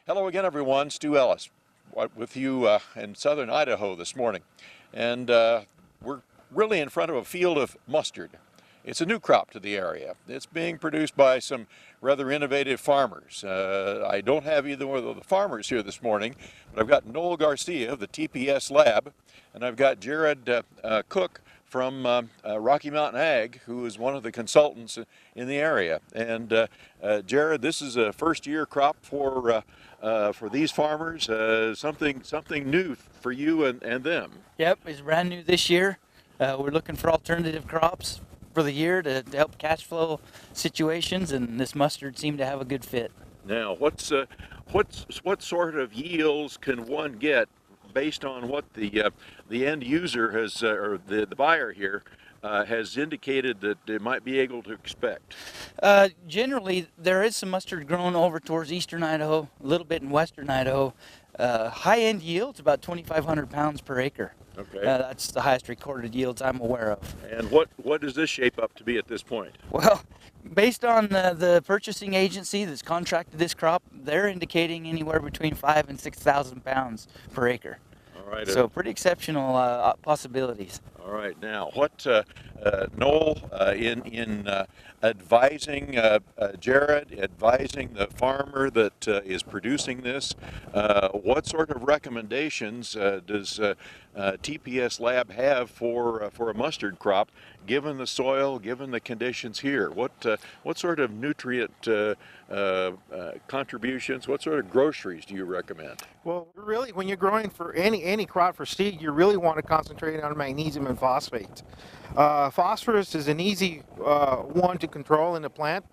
Hello again, everyone. Stu Ellis with you in southern Idaho this morning. And we're really in front of a field of mustard. It's a new crop to the area. It's being produced by some rather innovative farmers. I don't have either one of the farmers here this morning, but I've got Noel Garcia of the TPS Lab, and I've got Jared Cook from Rocky Mountain Ag, who is one of the consultants in the area. And Jared, this is a first-year crop for these farmers, something new for you and them. Yep, it's brand new this year. We're looking for alternative crops for the year to help cash flow situations, and this mustard seemed to have a good fit. Now, what sort of yields can one get based on what the end user has, or the buyer here, has indicated that they might be able to expect? Generally, there is some mustard grown over towards eastern Idaho, a little bit in western Idaho. High-end yields, about 2,500 pounds per acre. Okay. That's the highest recorded yields I'm aware of. And what does this shape up to be at this point? Well, based on the purchasing agency that's contracted this crop, they're indicating anywhere between 5,000 and 6,000 pounds per acre. All right. So pretty exceptional possibilities. All right. Now, what Noel, in advising Jared, advising the farmer that is producing this, what sort of recommendations does TPS Lab have for a mustard crop, given the soil, given the conditions here? What sort of nutrient contributions, what sort of groceries do you recommend? Well, really, when you're growing for any crop for seed, you really want to concentrate on magnesium and phosphate. Phosphorus is an easy one to control in the plant,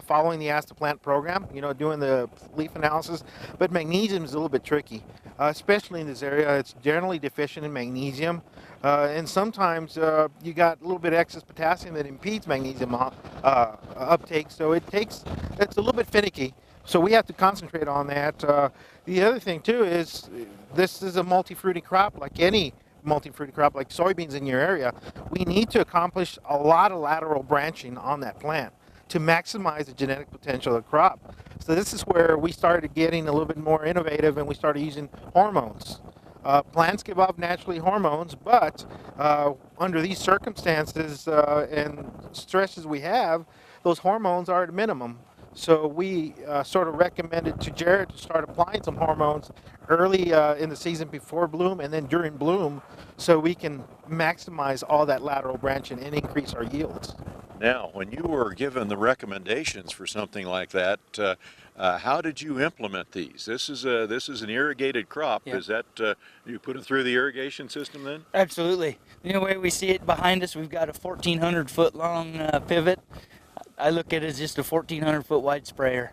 following the Ask the Plant program, doing the leaf analysis. But magnesium is a little bit tricky, especially in this area. It's generally deficient in magnesium, and sometimes you got a little bit of excess potassium that impedes magnesium uptake. So it's a little bit finicky. So we have to concentrate on that. The other thing too is this is a multi-fruiting crop, like any multi-fruiting crop, like soybeans in your area. We need to accomplish a lot of lateral branching on that plant to maximize the genetic potential of the crop. So this is where we started getting a little bit more innovative, and we started using hormones. Plants give off naturally hormones, but under these circumstances and stresses we have, those hormones are at a minimum. So we sort of recommended to Jared to start applying some hormones early in the season before bloom and then during bloom, so we can maximize all that lateral branching and increase our yields. Now, when you were given the recommendations for something like that, how did you implement these? This is an irrigated crop. Yeah. Is that you put it through the irrigation system then? Absolutely. The way we see it behind us, we've got a 1,400 foot long pivot. I look at it as just a 1,400 foot wide sprayer.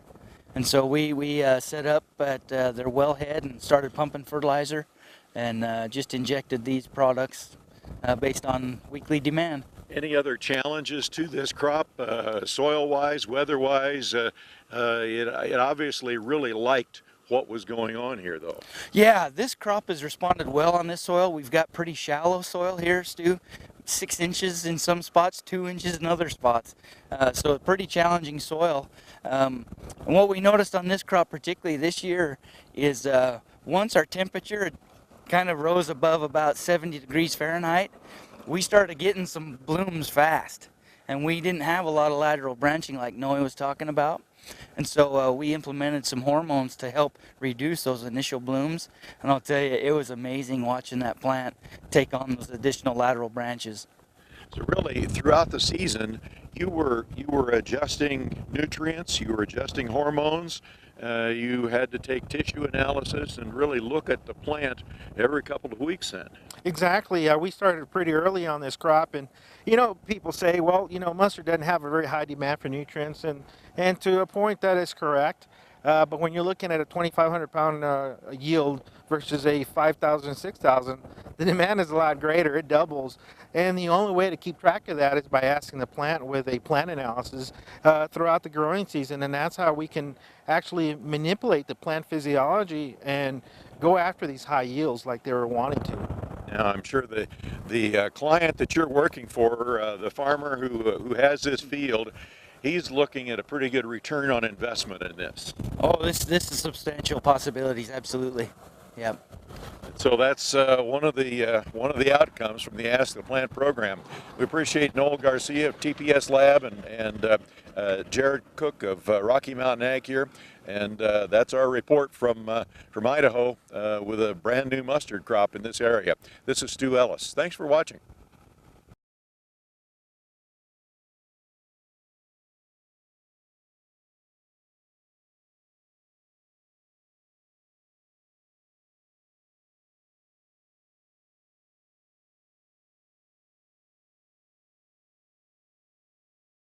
And so we set up at their wellhead and started pumping fertilizer, and just injected these products based on weekly demand. Any other challenges to this crop, soil-wise, weather-wise? It obviously really liked what was going on here, though. Yeah, this crop has responded well on this soil. We've got pretty shallow soil here, Stu. 6 inches in some spots, 2 inches in other spots. So a pretty challenging soil. And what we noticed on this crop, particularly this year, is once our temperature kind of rose above about 70 degrees Fahrenheit, we started getting some blooms fast. And we didn't have a lot of lateral branching like Noe was talking about. And so we implemented some hormones to help reduce those initial blooms. And I'll tell you, it was amazing watching that plant take on those additional lateral branches. So really, throughout the season, you were adjusting nutrients, you were adjusting hormones. You had to take tissue analysis and really look at the plant every couple of weeks then. Exactly. We started pretty early on this crop, and people say, well, mustard doesn't have a very high demand for nutrients, and to a point that is correct. But when you're looking at a 2,500 pound yield versus a 5,000, 6,000, the demand is a lot greater. It doubles. And the only way to keep track of that is by asking the plant with a plant analysis throughout the growing season. And that's how we can actually manipulate the plant physiology and go after these high yields like they were wanting to. Now, I'm sure the client that you're working for, the farmer who has this field, he's looking at a pretty good return on investment in this. Oh, this is substantial possibilities, absolutely. Yeah. So that's one of the outcomes from the Ask the Plant program. We appreciate Noel Garcia of TPS Lab and Jared Cook of Rocky Mountain Ag here, and that's our report from Idaho with a brand new mustard crop in this area. This is Stu Ellis. Thanks for watching.